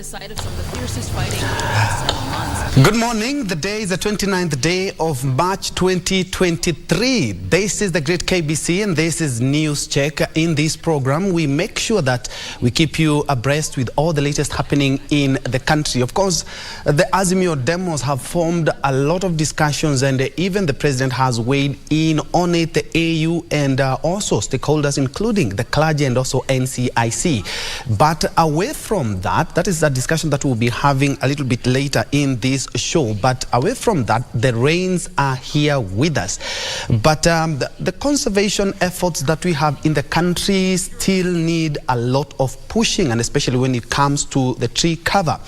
the site of some of the fiercest fighting in the last 7 months. Good morning. The day is the 29th day of March 2023. This is the great KBC and this is News Check. In this program, we make sure that we keep you abreast with all the latest happening in the country. Of course, the Azimio demos have formed a lot of discussions and even the president has weighed in on it, the AU and also stakeholders including the clergy and also NCIC. But away from that, that is a discussion that we'll be having a little bit later in this show. But away from that, the rains are here with us. But the conservation efforts that we have in the country still need a lot of pushing, and especially when it comes to the tree cover.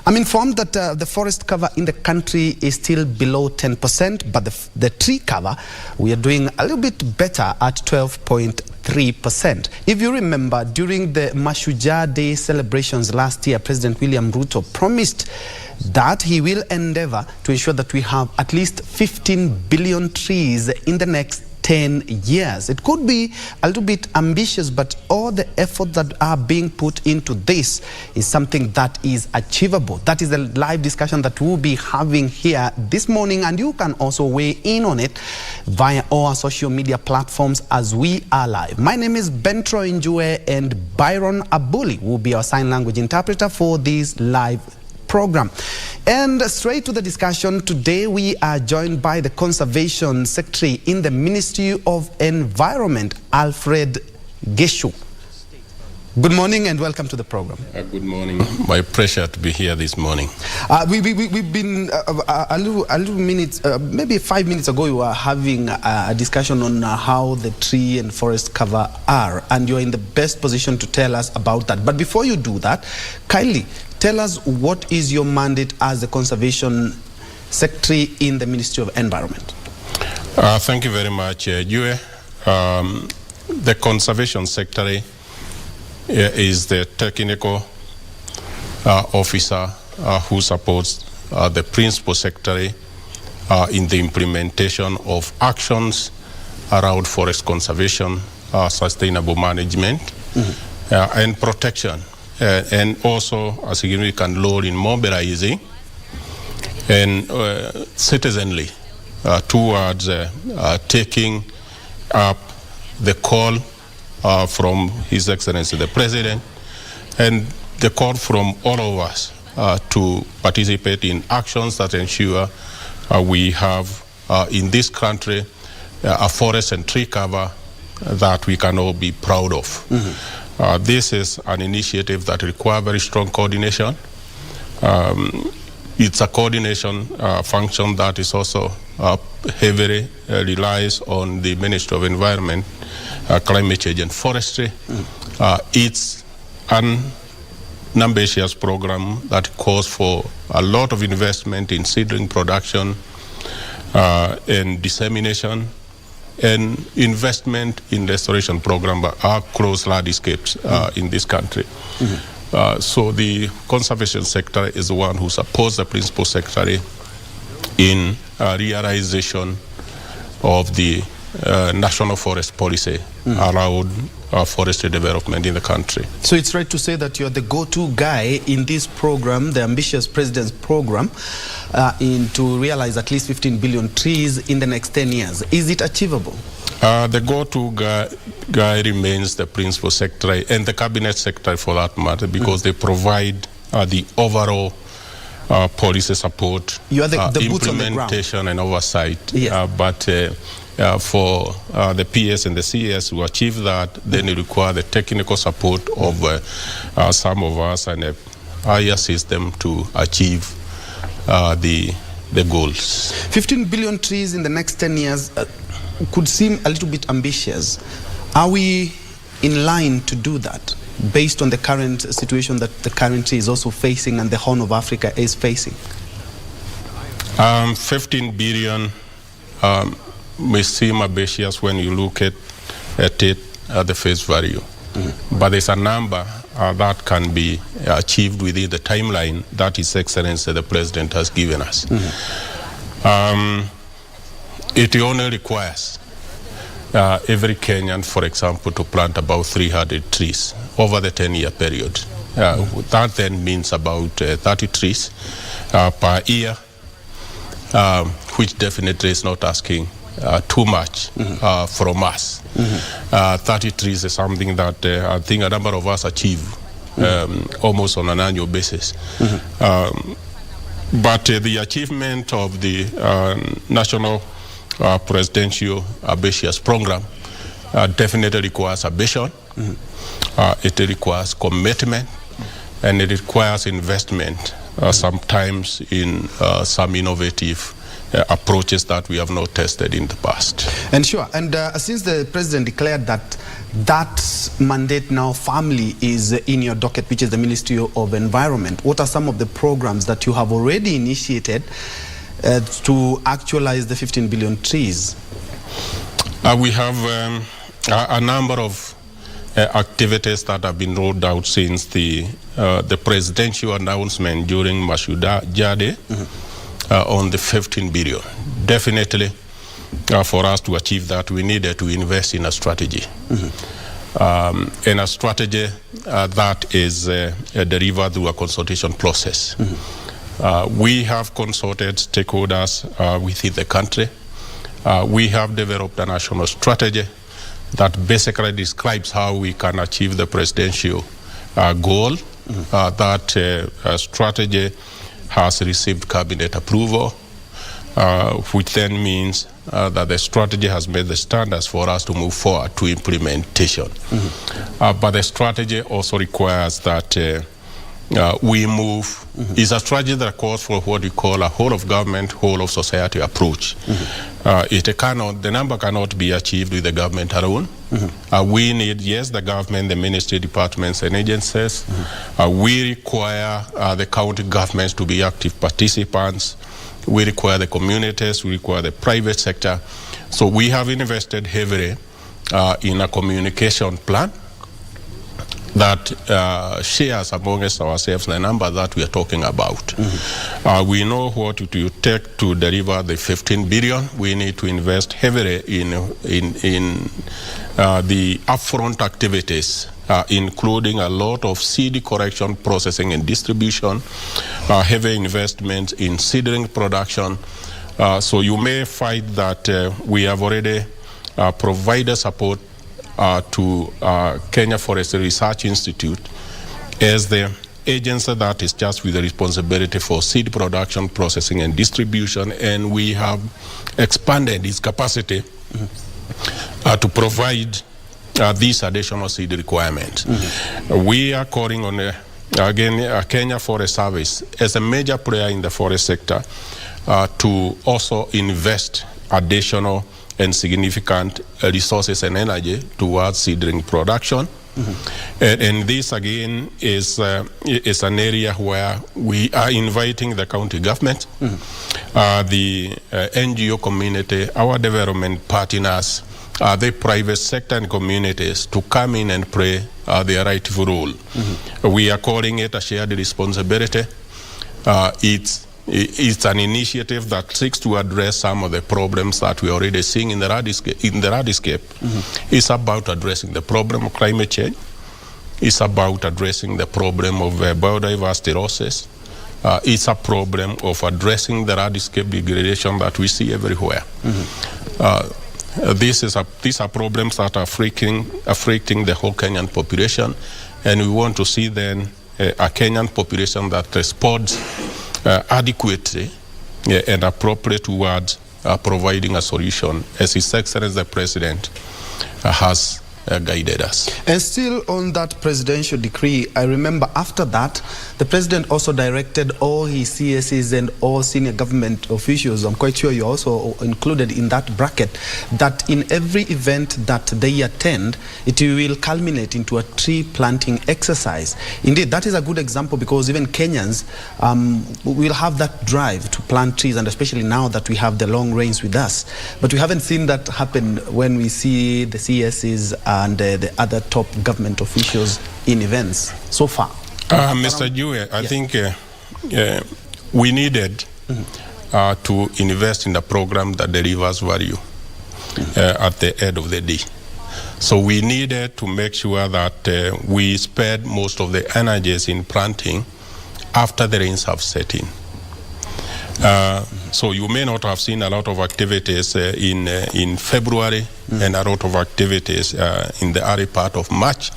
I'm informed that the forest cover in the country is still below 10%, but the tree cover, we are doing a little bit better at 12.3%. If you remember, during the Mashujaa Day celebrations last year, President William Ruto promised that he will endeavor to ensure that we have at least 15 billion trees in the next 10 years. It could be a little bit ambitious, but all the efforts that are being put into this is something that is achievable. That is a live discussion that we'll be having here this morning, and you can also weigh in on it via our social media platforms as we are live. My name is Bentro Njue, and Byron Abuli will be our sign language interpreter for this live program. And straight to the discussion, today we are joined by the Conservation Secretary in the Ministry of Environment, Alfred Gichu. Good morning and welcome to the program. Good morning. My pleasure to be here this morning. We've been a little minute, maybe 5 minutes ago, we were having a discussion on how the tree and forest cover are, and you're in the best position to tell us about that. But before you do that, kindly tell us what is your mandate as the Conservation Secretary in the Ministry of Environment? Thank you very much, Njue. The Conservation Secretary is the technical officer who supports the Principal Secretary in the implementation of actions around forest conservation, sustainable management, and protection. And also a significant role in mobilizing and citizenry towards taking up the call from His Excellency the President and the call from all of us to participate in actions that ensure we have in this country a forest and tree cover that we can all be proud of. This is an initiative that requires very strong coordination. It's a coordination function that is also heavily relies on the Ministry of Environment, Climate Change and Forestry. It's an ambitious program that calls for a lot of investment in seedling production and dissemination, and investment in restoration program across landscapes in this country. So the Conservation Secretary is the one who supports the Principal Secretary in realization of the national forest policy around forestry development in the country. So it's right to say that you're the go-to guy in this program, the ambitious President's program, to realize at least 15 billion trees in the next 10 years. Is it achievable? The go-to guy remains the Principal Secretary and the Cabinet Secretary for that matter, because they provide the overall policy support, you are the boots on the ground, implementation and oversight. Yes. But for the PS and the CS to achieve that, then it requires the technical support of some of us and a higher system to achieve the goals. 15 billion trees in the next 10 years could seem a little bit ambitious. Are we in line to do that based on the current situation that the country is also facing and the Horn of Africa is facing? 15 billion may seem ambitious when you look at it at the face value. But there's a number that can be achieved within the timeline that His Excellency the President has given us. It only requires every Kenyan, for example, to plant about 300 trees over the 10-year period. That then means about 30 trees per year, which definitely is not asking too much from us. 30 trees is something that I think a number of us achieve almost on an annual basis. But the achievement of the National Presidential Ambitious Program definitely requires ambition, it requires commitment, and it requires investment, sometimes in some innovative approaches that we have not tested in the past. And sure, and since the president declared that that mandate now firmly is in your docket, which is the Ministry of Environment, what are some of the programs that you have already initiated to actualize the 15 billion trees? We have a number of activities that have been rolled out since the presidential announcement during Mashujaa Day on the 15 billion. Definitely, for us to achieve that, we needed to invest in a strategy. In a strategy that is delivered through a consultation process. We have consulted stakeholders within the country. We have developed a national strategy that basically describes how we can achieve the presidential goal. That strategy has received cabinet approval, which then means that the strategy has made the standards for us to move forward to implementation. But the strategy also requires that we move. It's a strategy that calls for what we call a whole of government, whole of society approach. The number cannot be achieved with the government alone. We need, yes, the government, the ministry, departments, and agencies. We require the county governments to be active participants. We require the communities. We require the private sector. So we have invested heavily in a communication plan that shares amongst ourselves the number that we are talking about. We know what it will take to deliver the 15 billion. We need to invest heavily in the upfront activities, including a lot of seed correction, processing, and distribution, heavy investment in seedling production. So you may find that we have already provided support to Kenya Forestry Research Institute as the agency that is just with the responsibility for seed production, processing, and distribution, and we have expanded its capacity to provide these additional seed requirements. We are calling on, again, Kenya Forest Service as a major player in the forest sector to also invest additional and significant resources and energy towards seedling production. And this again is an area where we are inviting the county government, the NGO community, our development partners, the private sector and communities to come in and play their rightful role. We are calling it a shared responsibility. It's an initiative that seeks to address some of the problems that we're already seeing in the landscape. It's about addressing the problem of climate change. It's about addressing the problem of biodiversity losses. It's a problem of addressing the landscape degradation that we see everywhere. These are problems that are affecting the whole Kenyan population, and we want to see then a Kenyan population that responds adequately and appropriate towards providing a solution, as His Excellency the President has guided us. And still on that presidential decree, I remember after that, the president also directed all his CSs and all senior government officials, I'm quite sure you're also included in that bracket, that in every event that they attend, it will culminate into a tree planting exercise. Indeed, that is a good example, because even Kenyans will have that drive to plant trees, and especially now that we have the long rains with us. But we haven't seen that happen when we see the CSs and the other top government officials in events so far. Mr. Njue, I think we needed to invest in a program that delivers value at the end of the day. So we needed to make sure that we spared most of the energies in planting after the rains have set in. So you may not have seen a lot of activities in February and a lot of activities in the early part of March,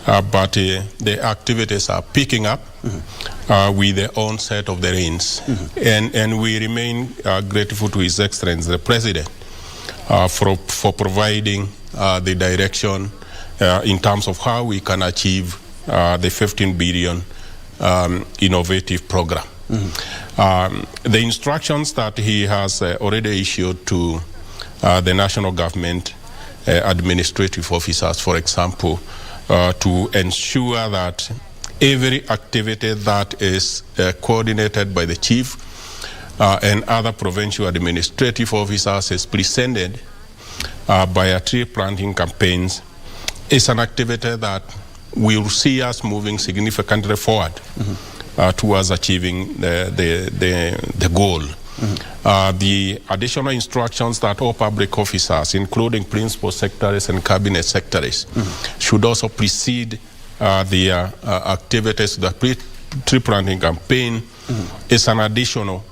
but the activities are picking up with the onset of the rains. And we remain grateful to His Excellency, the President, for providing the direction in terms of how we can achieve the 15 billion innovative program. The instructions that he has already issued to the national government administrative officers, for example, to ensure that every activity that is coordinated by the chief and other provincial administrative officers is presented by a tree planting campaigns is an activity that will see us moving significantly forward towards achieving the goal. The additional instructions that all public officers, including principal secretaries and cabinet secretaries, should also precede their activities. The tree planting campaign is an additional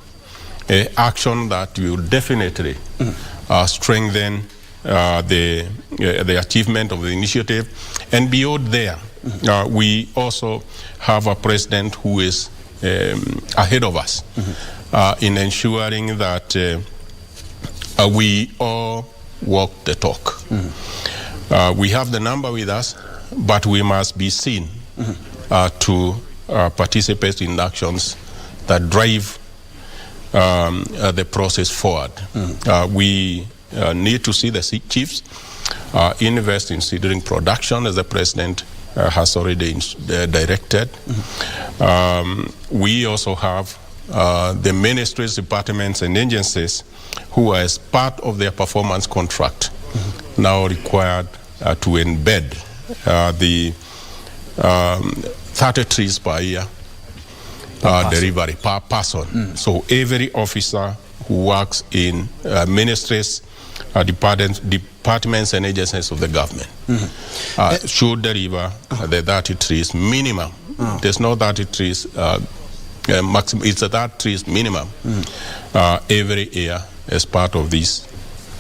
action that will definitely strengthen the achievement of the initiative. And beyond there, we also have a president who is ahead of us in ensuring that we all walk the talk. We have the number with us, but we must be seen to participate in actions that drive the process forward. We need to see the chiefs invest in seedling production, as the president has already directed. We also have the ministries, departments, and agencies who are, as part of their performance contract, now required to embed the 30 trees per year delivery per person. So every officer who works in ministries, departments and agencies of the government should deliver the 30 trees minimum. There's no 30 trees maximum, it's a 30 trees minimum every year as part of this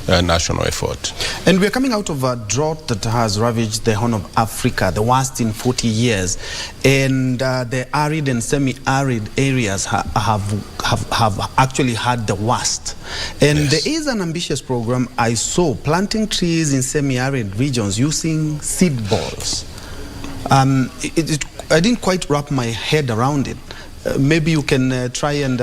national effort. And we're coming out of a drought that has ravaged the Horn of Africa, the worst in 40 years. And the arid and semi-arid areas have actually had the worst. And there is an ambitious program I saw, planting trees in semi-arid regions using seed balls. I didn't quite wrap my head around it. Maybe you can try and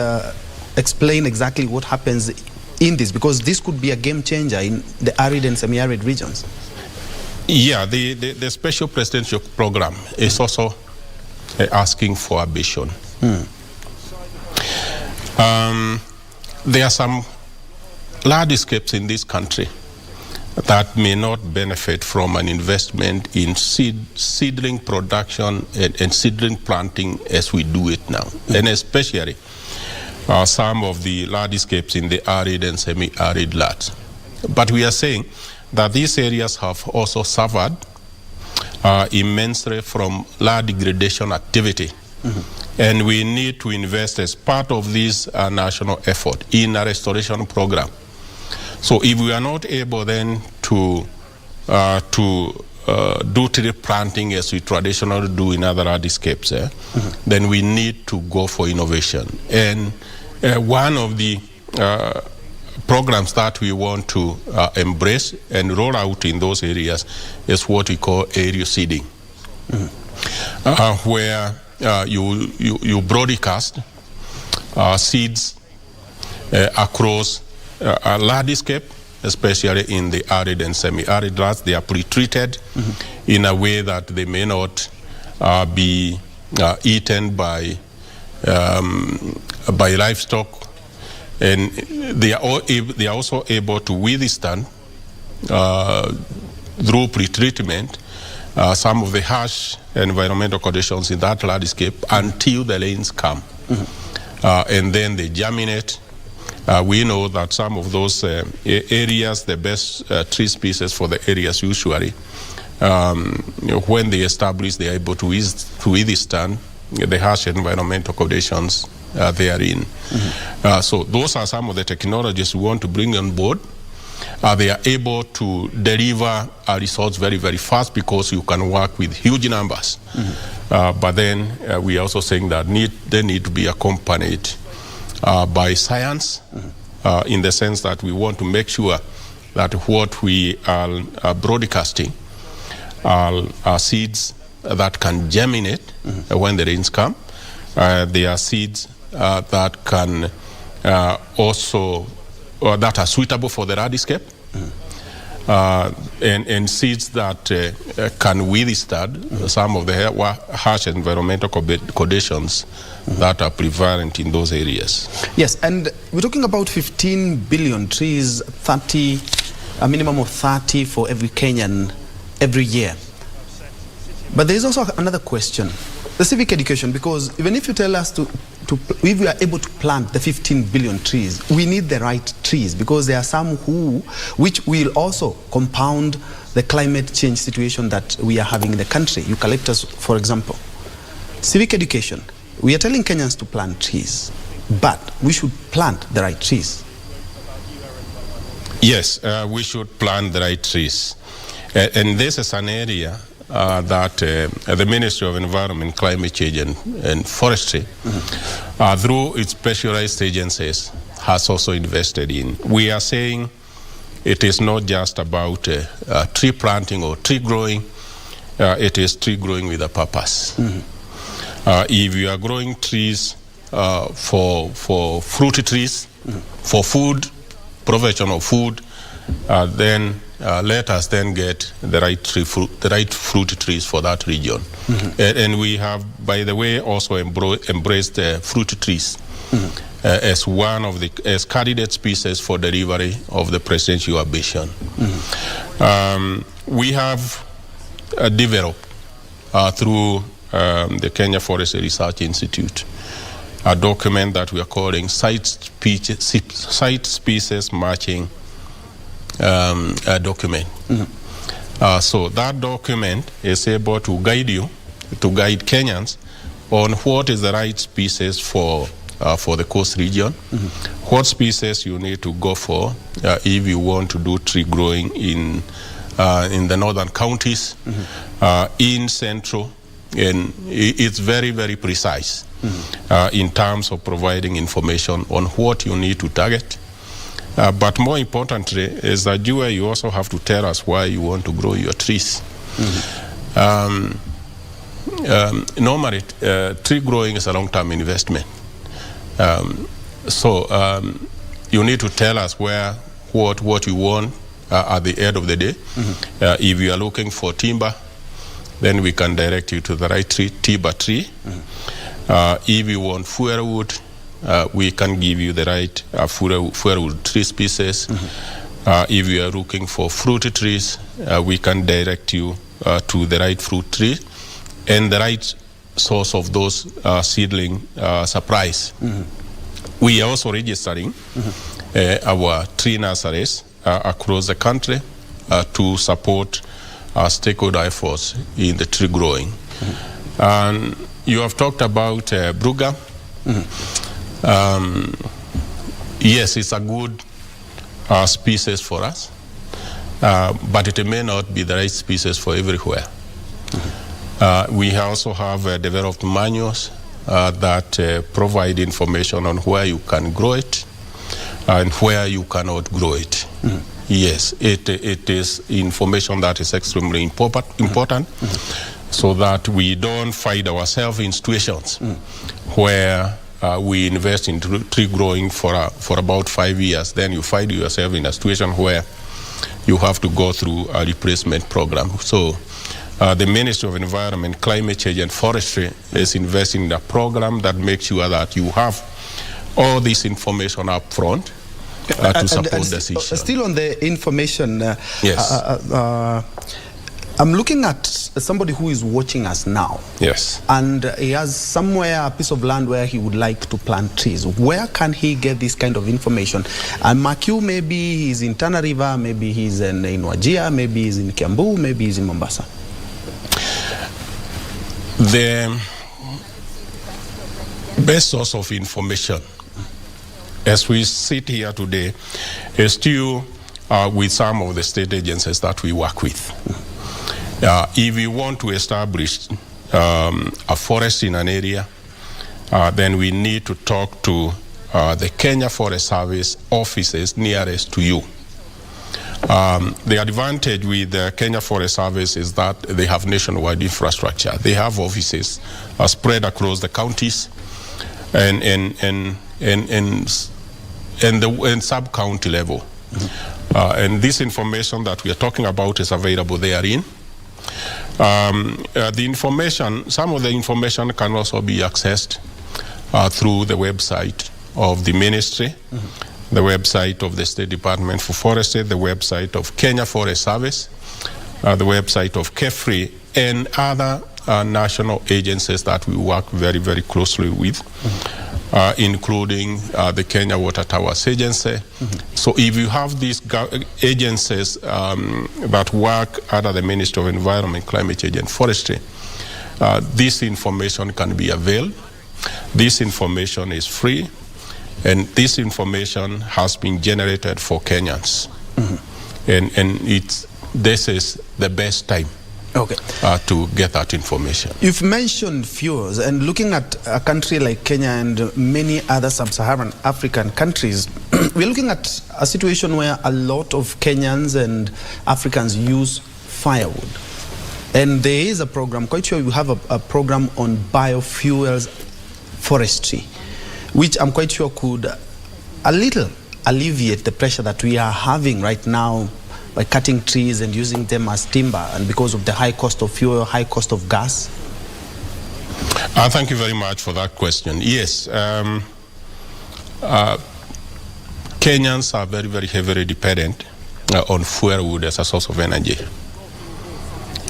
explain exactly what happens in this, because this could be a game changer in the arid and semi-arid regions. Yeah, the special presidential program is also asking for ambition. There are some landscapes in this country that may not benefit from an investment in seedling production and seedling planting as we do it now, and especially some of the landscapes in the arid and semi-arid lands. But we are saying that these areas have also suffered immensely from land degradation activity. And we need to invest as part of this national effort in a restoration program. So if we are not able then to do tree planting as we traditionally do in other landscapes, then we need to go for innovation. And one of the programs that we want to embrace and roll out in those areas is what we call area seeding, where you broadcast seeds across a landscape, especially in the arid and semi-arid lands. They are pre-treated in a way that they may not be eaten by livestock, and they are also able to withstand through pre-treatment some of the harsh environmental conditions in that landscape until the rains come, and then they germinate, We know that some of those areas, the best tree species for the areas usually, when they establish, they are able to withstand the harsh environmental conditions they are in. So those are some of the technologies we want to bring on board. They are able to deliver results very, very fast because you can work with huge numbers. But then we are also saying that they need to be accompanied by science, in the sense that we want to make sure that what we are broadcasting are seeds that can germinate when the rains come. They are seeds that can that are suitable for the landscape, and seeds that can withstand some of the harsh environmental conditions that are prevalent in those areas. Yes, and we're talking about 15 billion trees, a minimum of 30 for every Kenyan every year. But there is also another question, the civic education, because even if you tell us if we are able to plant the 15 billion trees, we need the right trees, because there are some which will also compound the climate change situation that we are having in the country. Eucalyptus, for example. Civic education, we are telling Kenyans to plant trees, but we should plant the right trees. Yes, we should plant the right trees. And this is an area that the Ministry of Environment, Climate Change and Forestry, through its specialized agencies, has also invested in. We are saying it is not just about tree planting or tree growing, it is tree growing with a purpose. If you are growing trees for fruit trees, for food, provision of food, then let us then get the right fruit trees for that region. And we have, by the way, also embraced fruit trees as one of the candidate species for delivery of the presidential ambition. We have developed through the Kenya Forest Research Institute a document that we are calling site species matching document. So that document is able to guide Kenyans on what is the right species for the coast region, what species you need to go for if you want to do tree growing in the northern counties, in central, and it's very, very precise in terms of providing information on what you need to target. But more importantly is that you also have to tell us why you want to grow your trees. Normally, tree growing is a long-term investment. So you need to tell us what you want at the end of the day. If you are looking for timber, then we can direct you to the right timber tree. If you want firewood, we can give you the right firewood tree species. If you are looking for fruit trees, we can direct you to the right fruit tree and the right source of those seedling supplies. We are also registering our tree nurseries across the country to support stakeholder efforts in the tree growing. And you have talked about Brugga. Yes, it's a good species for us, but it may not be the right species for everywhere. We also have developed manuals that provide information on where you can grow it and where you cannot grow it. Yes, it is information that is extremely important so that we don't find ourselves in situations where we invest in tree growing for about 5 years. Then you find yourself in a situation where you have to go through a replacement program. So the Ministry of Environment, Climate Change and Forestry is investing in a program that makes sure that you have all this information up front to support decisions. Still on the information, yes. I'm looking at somebody who is watching us now. Yes. And he has somewhere a piece of land where he would like to plant trees. Where can he get this kind of information? And Makiu, maybe he's in Tana River, maybe he's in Wajir, maybe he's in Kiambu, maybe he's in Mombasa. The best source of information as we sit here today is still with some of the state agencies that we work with. If we want to establish a forest in an area, then we need to talk to the Kenya Forest Service offices nearest to you. The advantage with the Kenya Forest Service is that they have nationwide infrastructure. They have offices spread across the counties and sub-county level. And this information that we are talking about is available therein. The information, some of the information can also be accessed through the website of the ministry, the website of the State Department for Forestry, the website of Kenya Forest Service, the website of KEFRI, and other national agencies that we work very, very closely with, including the Kenya Water Towers Agency. So if you have these agencies that work under the Ministry of Environment, Climate Change and Forestry, this information can be availed. This information is free, and this information has been generated for Kenyans. And this is the best time to get that information. You've mentioned fuels, and looking at a country like Kenya and many other sub-Saharan African countries, we're looking at a situation where a lot of Kenyans and Africans use firewood. And there is a program, quite sure you have a program on biofuels forestry, which I'm quite sure could a little alleviate the pressure that we are having right now by cutting trees and using them as timber, and because of the high cost of fuel, high cost of gas? Thank you very much for that question. Yes, Kenyans are very, very heavily dependent on firewood as a source of energy.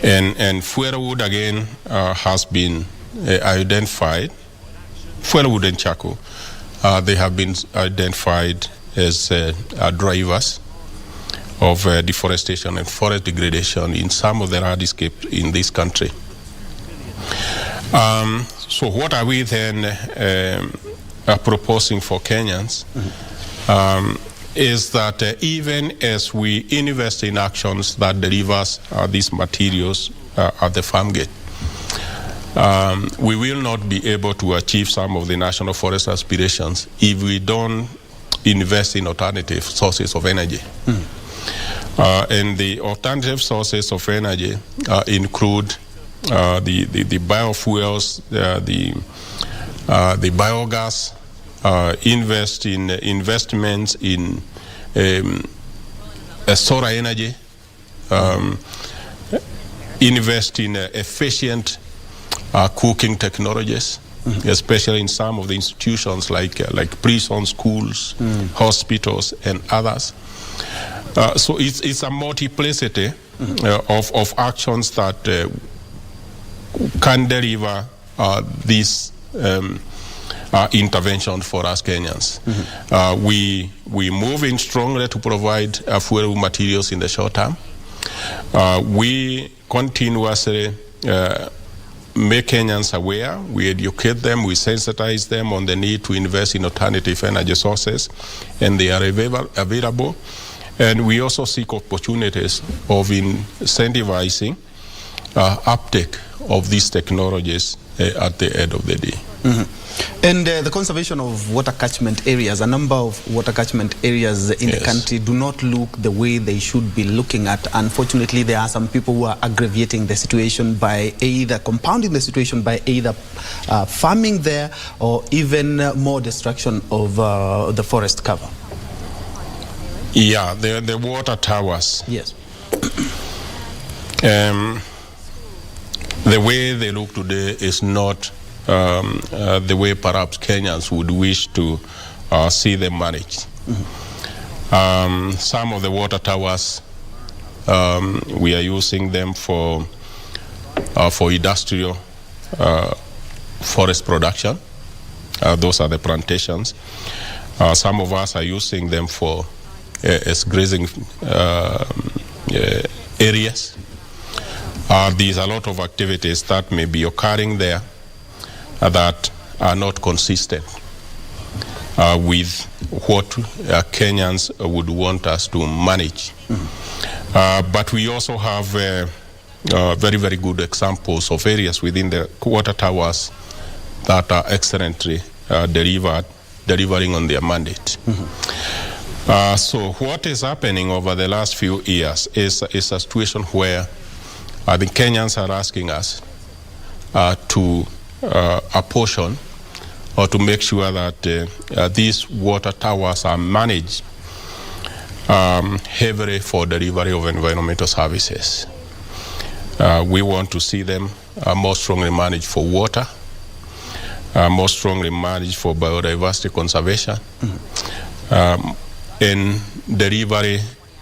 And firewood, again, has been identified, firewood and charcoal, they have been identified as drivers of deforestation and forest degradation in some of the landscapes in this country. So what are we then proposing for Kenyans is that even as we invest in actions that delivers these materials at the farm gate, we will not be able to achieve some of the national forest aspirations if we don't invest in alternative sources of energy. And the alternative sources of energy include the biofuels, the biogas, investments in solar energy, invest in efficient cooking technologies, especially in some of the institutions like prison, schools, hospitals, and others. So it's a multiplicity of actions that can deliver these interventions for us Kenyans. We move in strongly to provide fuel materials in the short term. We continuously make Kenyans aware, we educate them, we sensitize them on the need to invest in alternative energy sources, and they are available. And we also seek opportunities of incentivizing uptake of these technologies at the end of the day. And the conservation of water catchment areas, a number of water catchment areas in the country do not look the way they should be looking at. Unfortunately, there are some people who are aggravating the situation by either compounding the situation by either farming there or even more destruction of the forest cover. Yeah, the water towers. Yes. The way they look today is not the way perhaps Kenyans would wish to see them managed. Some of the water towers We are using them for industrial forest production. Those are the plantations. Some of us are using them for as grazing areas. There's a lot of activities that may be occurring there that are not consistent with what Kenyans would want us to manage. But we also have very, very good examples of areas within the water towers that are excellently delivering on their mandate. So what is happening over the last few years is a situation where the Kenyans are asking us to apportion or to make sure that these water towers are managed heavily for delivery of environmental services. We want to see them more strongly managed for water, more strongly managed for biodiversity conservation, and delivery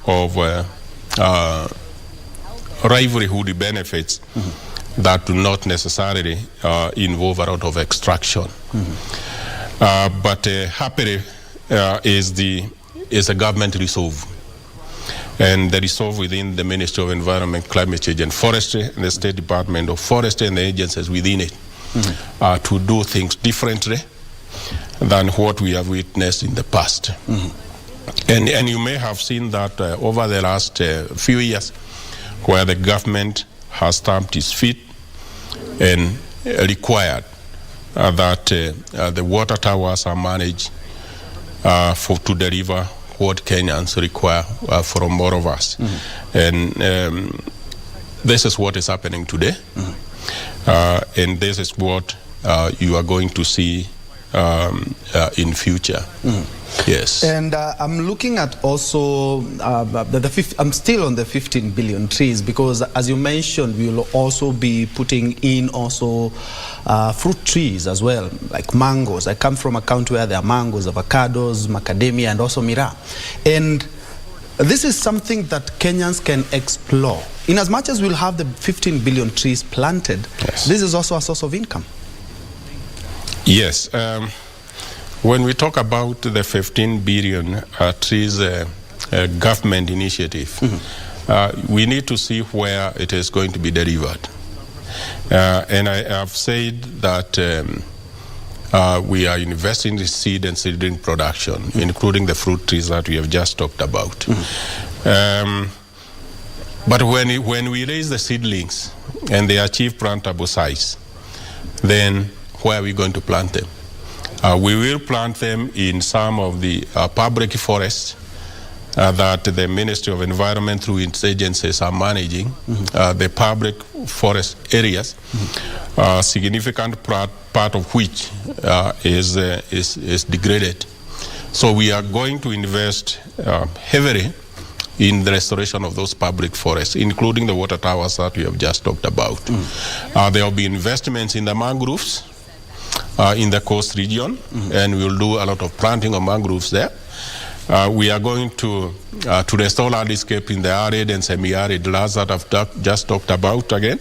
of livelihood benefits that do not necessarily involve a lot of extraction. But happily is a government resolve. And the resolve within the Ministry of Environment, Climate Change and Forestry, and the State Department of Forestry and the agencies within it to do things differently than what we have witnessed in the past. And you may have seen that over the last few years, where the government has stamped its feet and required that the water towers are managed to deliver what Kenyans require from all of us. And this is what is happening today. And this is what you are going to see in future. Yes. And I'm looking at also, I'm still on the 15 billion trees, because as you mentioned, we will also be putting in also fruit trees as well, like mangoes. I come from a country where there are mangoes, avocados, macadamia, and also miraa. And this is something that Kenyans can explore. In as much as we'll have the 15 billion trees planted, yes, this is also a source of income. Yes. When we talk about the 15 billion trees government initiative, we need to see where it is going to be delivered. And I have said that we are investing in seed and seedling production, including the fruit trees that we have just talked about. But when we raise the seedlings and they achieve plantable size, then where are we going to plant them? We will plant them in some of the public forests that the Ministry of Environment through its agencies are managing, the public forest areas, significant part of which is degraded. So we are going to invest heavily in the restoration of those public forests, including the water towers that we have just talked about. There will be investments in the mangroves, in the coast region, and we will do a lot of planting of mangroves there. We are going to restore landscape in the arid and semi-arid lands that I've just talked about again.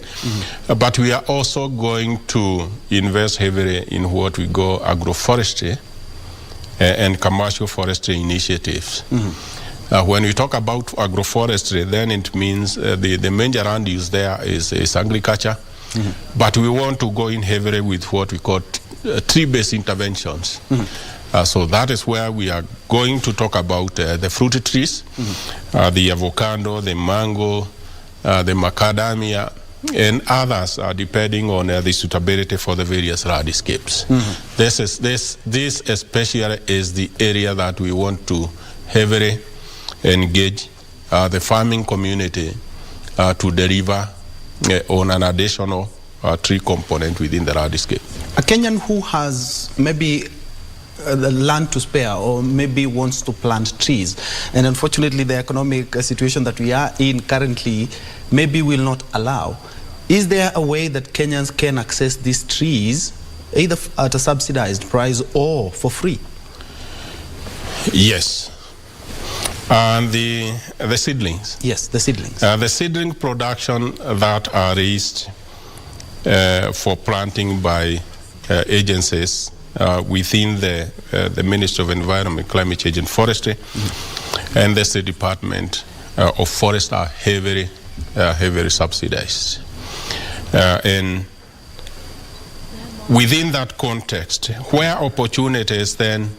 But we are also going to invest heavily in what we call agroforestry and commercial forestry initiatives. When we talk about agroforestry, then it means the major land use there is agriculture. But we want to go in heavily with what we call tree-based interventions. So that is where we are going to talk about the fruit trees, the avocado, the mango, the macadamia, and others, depending on the suitability for the various landscapes. This especially is the area that we want to heavily engage the farming community to deliver on an additional tree component within the landscape. A Kenyan who has maybe the land to spare or maybe wants to plant trees, and unfortunately the economic situation that we are in currently maybe will not allow, is there a way that Kenyans can access these trees either at a subsidized price or for free? Yes. And the seedlings. Yes, the seedlings. The seedling production that are raised for planting by agencies within the Ministry of Environment, Climate Change and Forestry, and the State Department of Forest are heavily subsidized. And within that context, where opportunities then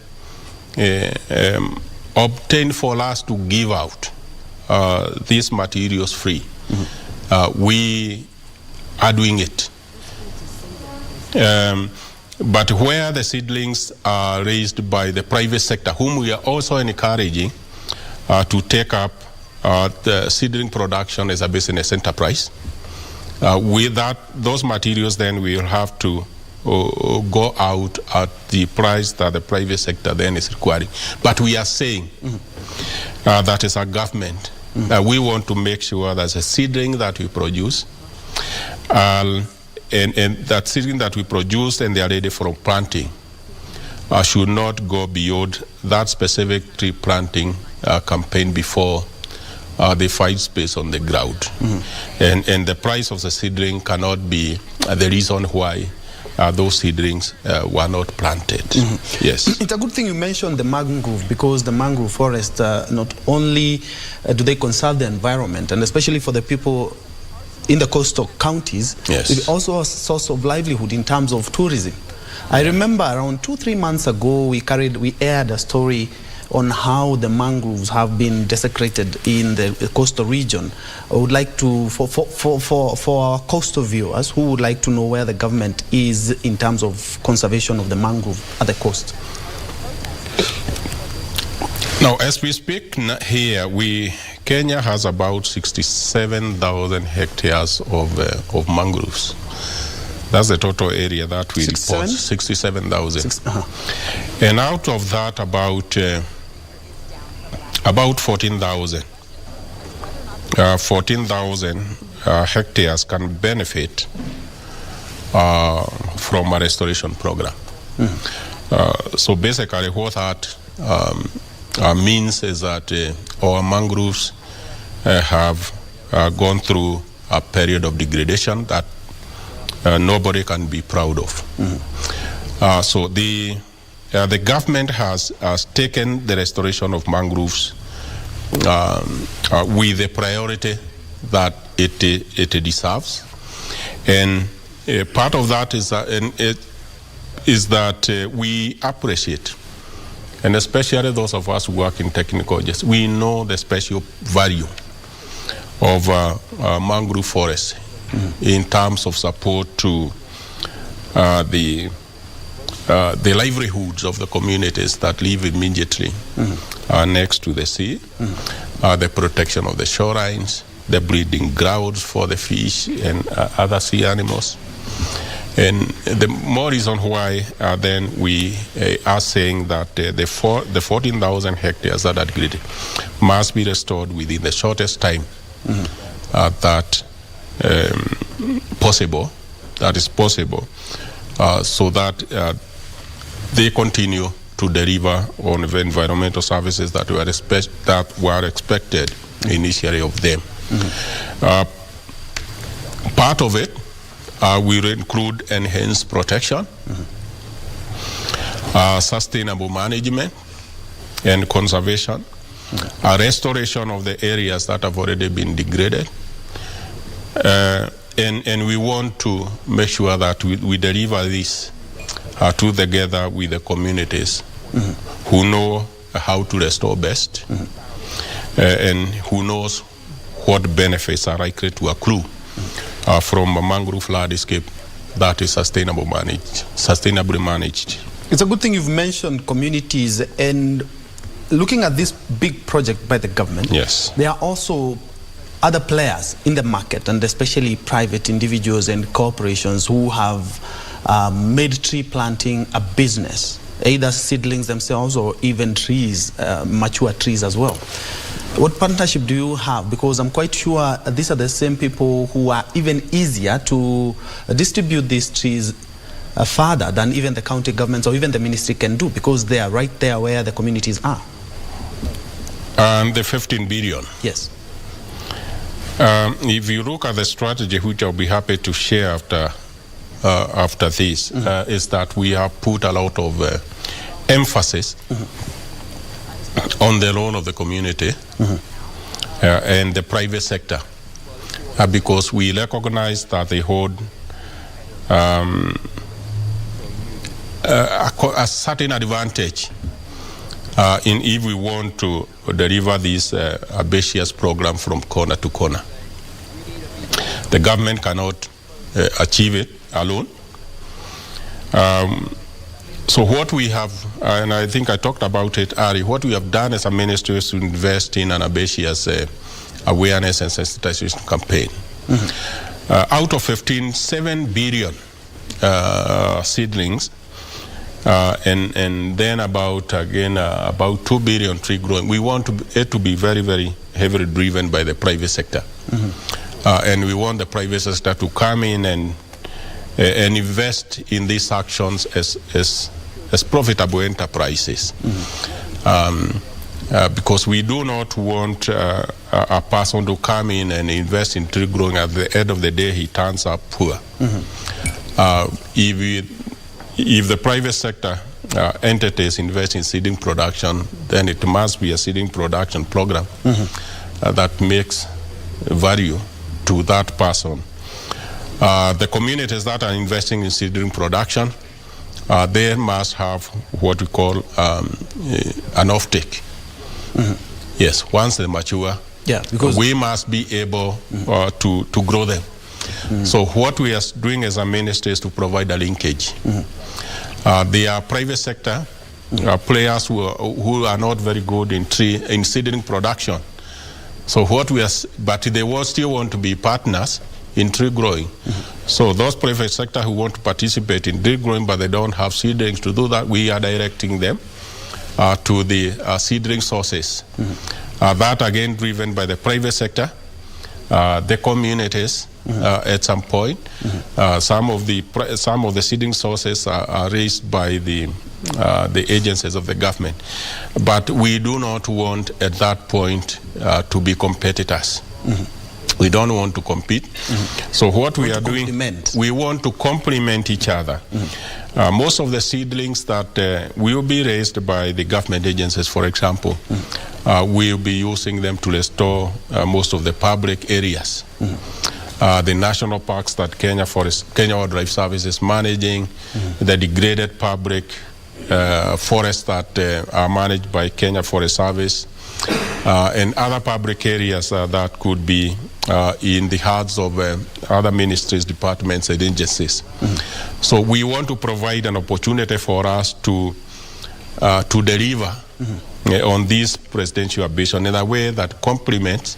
obtained for us to give out these materials free, we are doing it. But where the seedlings are raised by the private sector, whom we are also encouraging to take up the seedling production as a business enterprise, with those materials then we will have to go out at the price that the private sector then is requiring. But we are saying that as a government, we want to make sure that the seedling that we produce, and that seedling that we produce and they are ready for planting, should not go beyond that specific tree planting campaign before they find space on the ground. And the price of the seedling cannot be the reason why those seedlings were not planted. Yes. It's a good thing you mentioned the mangrove, because the mangrove forest, not only do they conserve the environment, and especially for the people in the coastal counties, yes, it's also a source of livelihood in terms of tourism. I remember around 2-3 months ago, we aired a story on how the mangroves have been desecrated in the coastal region. I would like to, for our coastal viewers who would like to know where the government is in terms of conservation of the mangrove at the coast. Now, as we speak here, Kenya has about 67,000 hectares of mangroves. That's the total area that we report, 67,000. And out of that, about 14,000 hectares can benefit from a restoration program. So basically what that means is that our mangroves have gone through a period of degradation that nobody can be proud of. So the government has taken the restoration of mangroves with the priority that it deserves, and part of that is that we appreciate, and especially those of us who work in technical justice, we know the special value of mangrove forests in terms of support to the livelihoods of the communities that live immediately next to the sea, the protection of the shorelines, the breeding grounds for the fish and other sea animals. And the more reason why then we are saying that the 14,000 hectares that are degraded must be restored within the shortest time that is possible, so that they continue to deliver on the environmental services that were expected initially of them. Part of it will include enhanced protection, sustainable management and conservation, a restoration of the areas that have already been degraded, and we want to make sure that we deliver this together with the communities who know how to restore best, and who knows what benefits are likely to accrue from a mangrove landscape that is sustainably managed. It's a good thing you've mentioned communities, and looking at this big project by the government, yes, there are also other players in the market, and especially private individuals and corporations who have made tree planting a business, either seedlings themselves or even trees, mature trees as well. What partnership do you have? Because I'm quite sure these are the same people who are even easier to distribute these trees further than even the county governments or even the ministry can do, because they are right there where the communities are. And the 15 billion. Yes. If you look at the strategy, which I'll be happy to share after this, is that we have put a lot of emphasis on the role of the community and the private sector, because we recognize that they hold a certain advantage in if we want to deliver this ambitious program from corner to corner. The government cannot achieve it alone. So what we have, and I think I talked about it earlier, what we have done as a ministry is to invest in an ambitious awareness and sensitization campaign. Out of 7 billion seedlings, and then about 2 billion tree growing. We want it to be very, very heavily driven by the private sector. And we want the private sector to come in and invest in these actions as profitable enterprises. Because we do not want a person to come in and invest in tree growing. At the end of the day, he turns up poor. If the private sector entities invest in seeding production, then it must be a seeding production program that makes value to that person. The communities that are investing in seeding production, they must have what we call an offtake. Yes, once they mature, because we must be able to grow them. So what we are doing as a ministry is to provide a linkage. There are private sector players who are not very good in seedling production. So but they will still want to be partners in tree growing. So those private sector who want to participate in tree growing but they don't have seedlings to do that, we are directing them to the seedling sources. That again driven by the private sector, the communities at some point. Some of the seeding sources are raised by the agencies of the government. But we do not want at that point to be competitors. We don't want to compete. So what we are doing, we want to complement each other. Most of the seedlings that will be raised by the government agencies, for example, we'll be using them to restore most of the public areas. The national parks that Kenya Wildlife Service is managing, the degraded public forests that are managed by Kenya Forest Service, and other public areas that could be in the hands of other ministries, departments, and agencies. So we want to provide an opportunity for us to deliver on this presidential ambition in a way that complements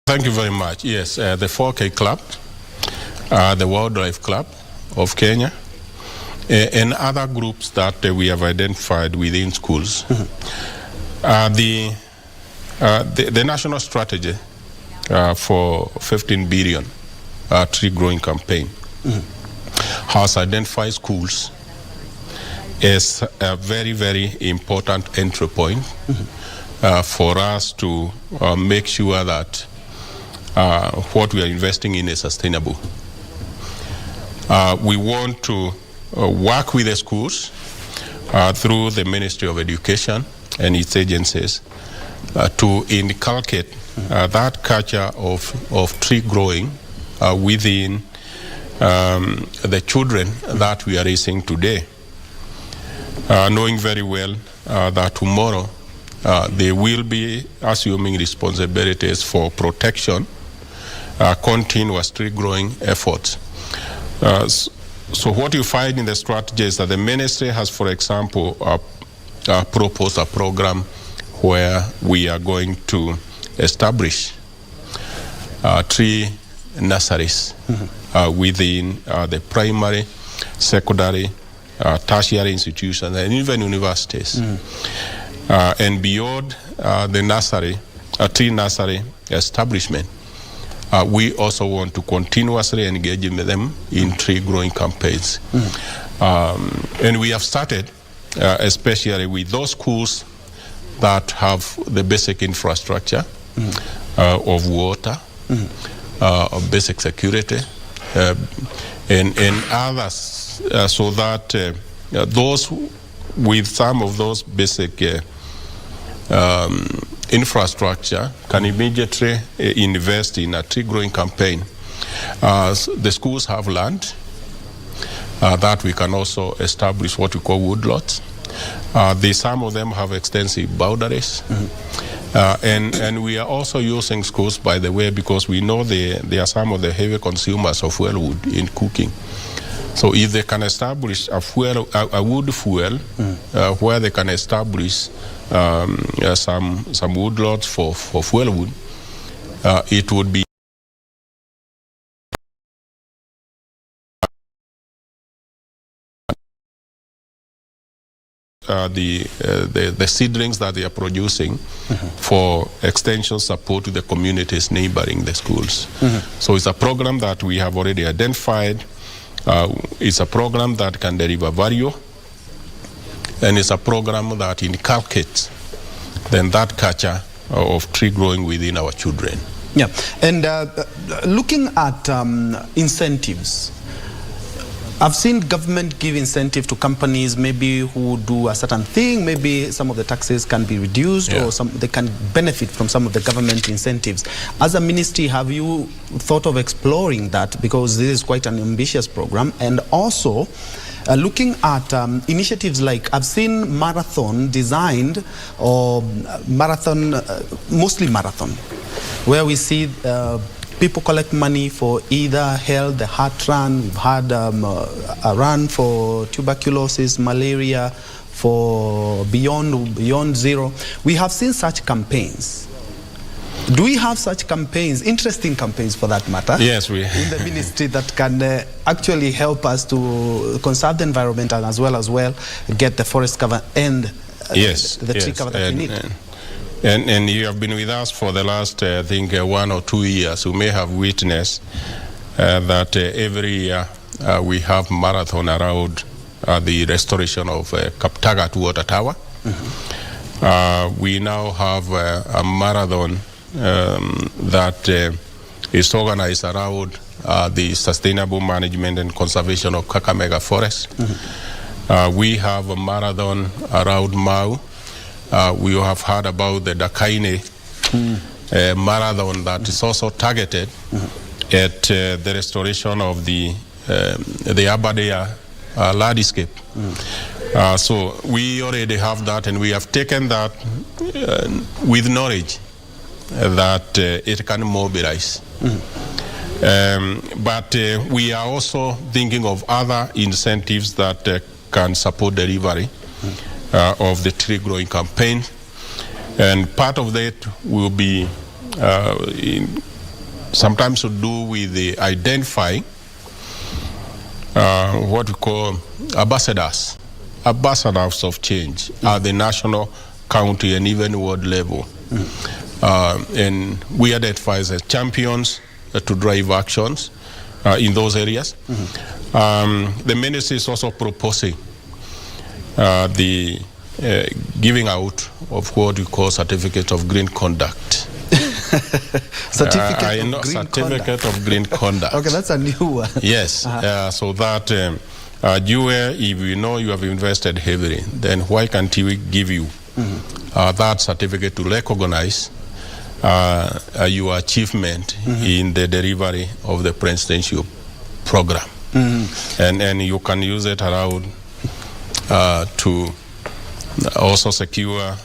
Thank you very much. Yes, the 4K Club, the Wildlife Club of Kenya, and other groups that we have identified within schools. The national strategy for 15 billion tree growing campaign has identified schools as a very, very important entry point for us to make sure that what we are investing in is sustainable. We want to work with the schools through the Ministry of Education and its agencies to inculcate that culture of tree growing within the children that we are raising today, knowing very well that tomorrow they will be assuming responsibilities for protection, continuous tree growing efforts. So what you find in the strategy is that the ministry has, for example, proposed a program where we are going to establish tree nurseries within the primary, secondary, tertiary institutions, and even universities. And beyond the nursery, tree nursery establishment, we also want to continuously engage with them in tree growing campaigns. And we have started, especially with those schools that have the basic infrastructure of water, of basic security, and others, so that those with some of those basic infrastructure can immediately invest in a tree growing campaign. The schools have land that we can also establish what we call woodlots. Some of them have extensive boundaries. And we are also using schools, by the way, because we know they are some of the heavy consumers of fuel wood in cooking. So if they can establish a wood fuel where they can establish some woodlots for fuel wood, it would be the seedlings that they are producing for extension support to the communities neighboring the schools. So it's a program that we have already identified. It's a program that can deliver value, and it's a program that inculcates then that culture of tree growing within our children. Yeah, and looking at incentives, I've seen government give incentive to companies maybe who do a certain thing. Maybe some of the taxes can be reduced, or they can benefit from some of the government incentives. As a ministry, have you thought of exploring that? Because this is quite an ambitious program. And also, looking at initiatives like, I've seen marathon designed, or marathon, mostly marathon, where we see people collect money for either health, the heart run. We've had a run for tuberculosis, malaria, for Beyond Zero. We have seen such campaigns. Do we have such campaigns, interesting campaigns for that matter? Yes, we in the ministry that can actually help us to conserve the environment and as well get the forest cover and the tree cover that we need. And you have been with us for the last, I think, 1 or 2 years. You may have witnessed that every year we have marathon around the restoration of Kaptagat Water Tower. We now have a marathon that is organized around the sustainable management and conservation of Kakamega Forest. We have a marathon around Mau. We have heard about the Dakaine marathon that is also targeted at the restoration of the Aberdare landscape. So we already have that, and we have taken that with knowledge that it can mobilize. But we are also thinking of other incentives that can support delivery of the tree growing campaign, and part of that will be sometimes to do with the identifying what we call ambassadors of change at the national, county, and even world level. And we identify as champions to drive actions in those areas. The ministry is also proposing the giving out of what we call certificate of green conduct. Certificate of green conduct. Okay, that's a new one. Yes, so that Njue, if you know you have invested heavily, then why can't we give you that certificate to recognize your achievement in the delivery of the presidential program? And you can use it around to also secure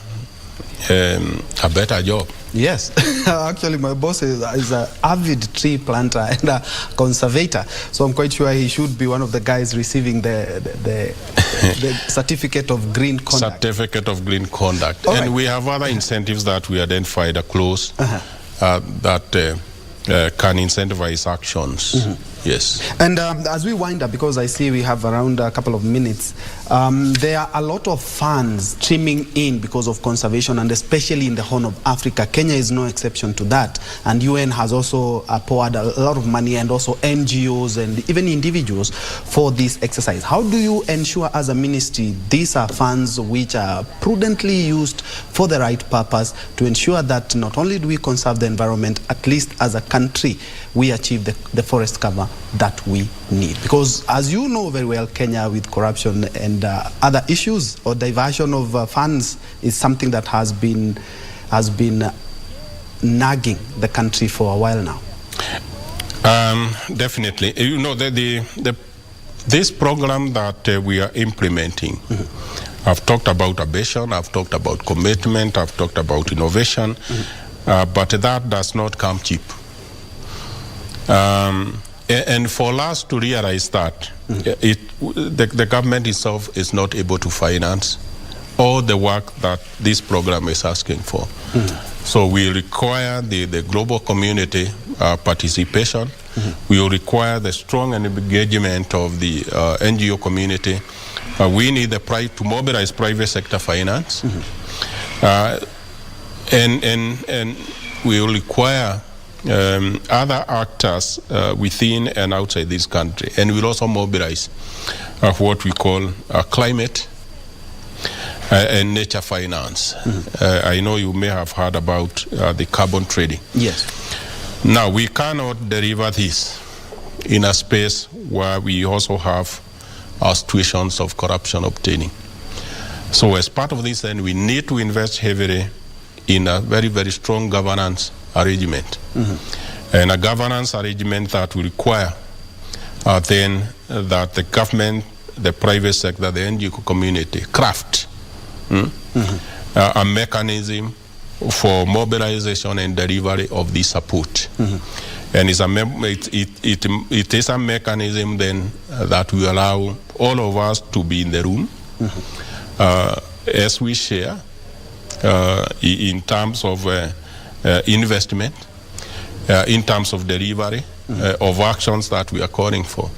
a better job. Yes, actually my boss is an avid tree planter and a conservator, so I'm quite sure he should be one of the guys receiving the certificate of green conduct. Certificate of green conduct. All and right. we have other incentives that we identified close that can incentivize actions. Yes. And as we wind up, because I see we have around a couple of minutes, there are a lot of funds streaming in because of conservation, and especially in the Horn of Africa. Kenya is no exception to that. And UN has also poured a lot of money, and also NGOs and even individuals for this exercise. How do you ensure as a ministry these are funds which are prudently used for the right purpose to ensure that not only do we conserve the environment, at least as a country, we achieve the forest cover that we need? Because as you know very well, Kenya with corruption and other issues or diversion of funds is something that has been nagging the country for a while now. Definitely. You know, this program that we are implementing, I've talked about ambition, I've talked about commitment, I've talked about innovation, but that does not come cheap. And for us to realize that, the government itself is not able to finance all the work that this program is asking for. So we require the global community participation. We will require the strong engagement of the NGO community. We need to mobilize private sector finance. And we will require other actors within and outside this country. And we'll also mobilize what we call climate and nature finance. I know you may have heard about the carbon trading. Yes. Now, we cannot deliver this in a space where we also have situations of corruption obtaining. So as part of this, then, we need to invest heavily in a very, very strong governance arrangement. And a governance arrangement that will require then that the government, the private sector, the NGO community craft a mechanism for mobilization and delivery of this support. And it is a mechanism then that will allow all of us to be in the room as we share in terms of investment, in terms of delivery of actions that we are calling for.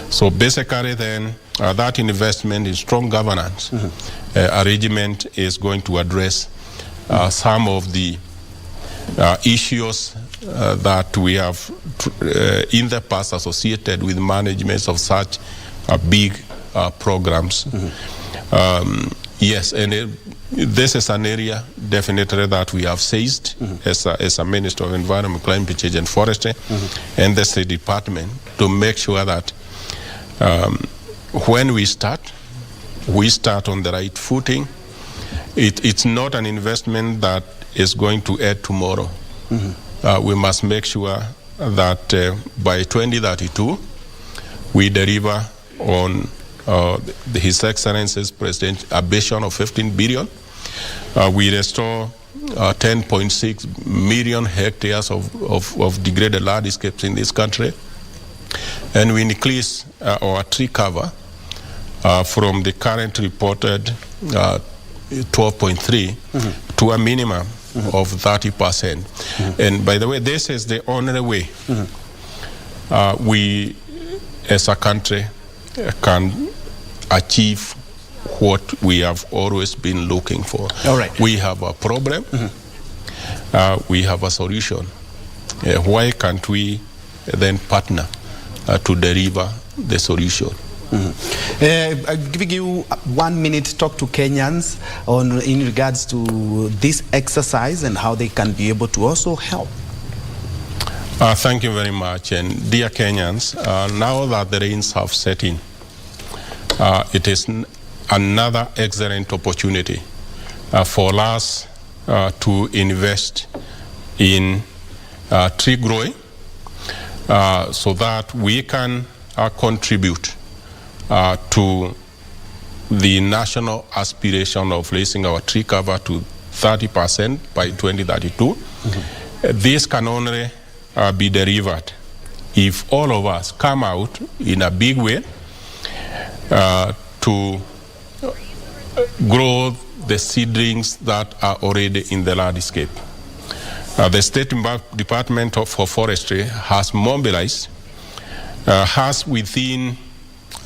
So basically then that investment in strong governance arrangement is going to address some of the issues that we have in the past associated with management of such big programs. Yes, and this is an area definitely that we have seized as a Minister of Environment, Climate Change and Forestry and the State Department to make sure that when we start on the right footing. It's not an investment that is going to end tomorrow. We must make sure that by 2032 we deliver on His Excellency's President's ambition of 15 billion. We restore 10.6 million hectares of degraded landscapes in this country. And we increase our tree cover from the current reported 12.3 to a minimum of 30%. And by the way, this is the only way we as a country can achieve what we have always been looking for. All right. We have a problem, we have a solution. Why can't we then partner to deliver the solution? I'm giving you 1 minute to talk to Kenyans in regards to this exercise and how they can be able to also help. Thank you very much. And dear Kenyans, now that the rains have set in, it is another excellent opportunity for us to invest in tree growing so that we can contribute to the national aspiration of raising our tree cover to 30% by 2032. This can only be delivered if all of us come out in a big way to grow the seedlings that are already in the landscape. The State Department for Forestry has mobilized, has within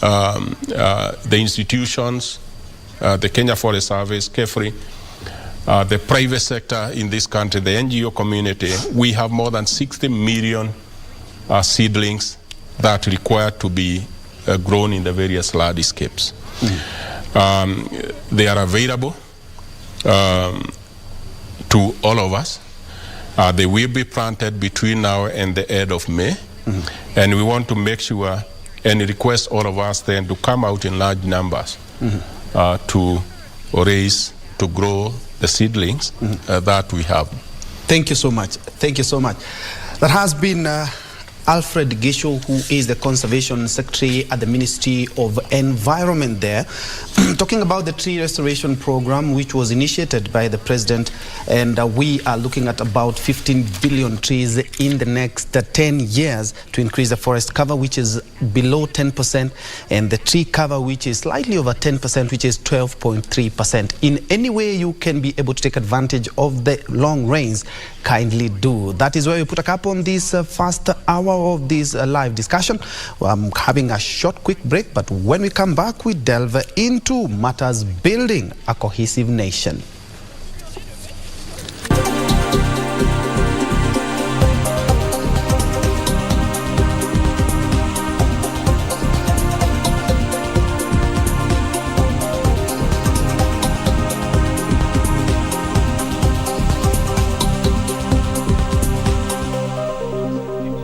the institutions, the Kenya Forest Service, KEFRI, the private sector in this country, the NGO community, we have more than 60 million seedlings that require to be grown in the various landscapes. They are available to all of us. They will be planted between now and the end of May. And we want to make sure and request all of us then to come out in large numbers to raise, to grow the seedlings that we have. Thank you so much. Thank you so much. That has been Alfred Gichu, who is the Conservation Secretary at the Ministry of Environment there, talking about the tree restoration program which was initiated by the President, and we are looking at about 15 billion trees in the next 10 years to increase the forest cover, which is below 10%, and the tree cover, which is slightly over 10%, which is 12.3%. In any way you can be able to take advantage of the long rains, kindly do. That is where we put a cap on this first hour of this live discussion. I'm having a short quick break, but when we come back we delve into matters building a cohesive nation.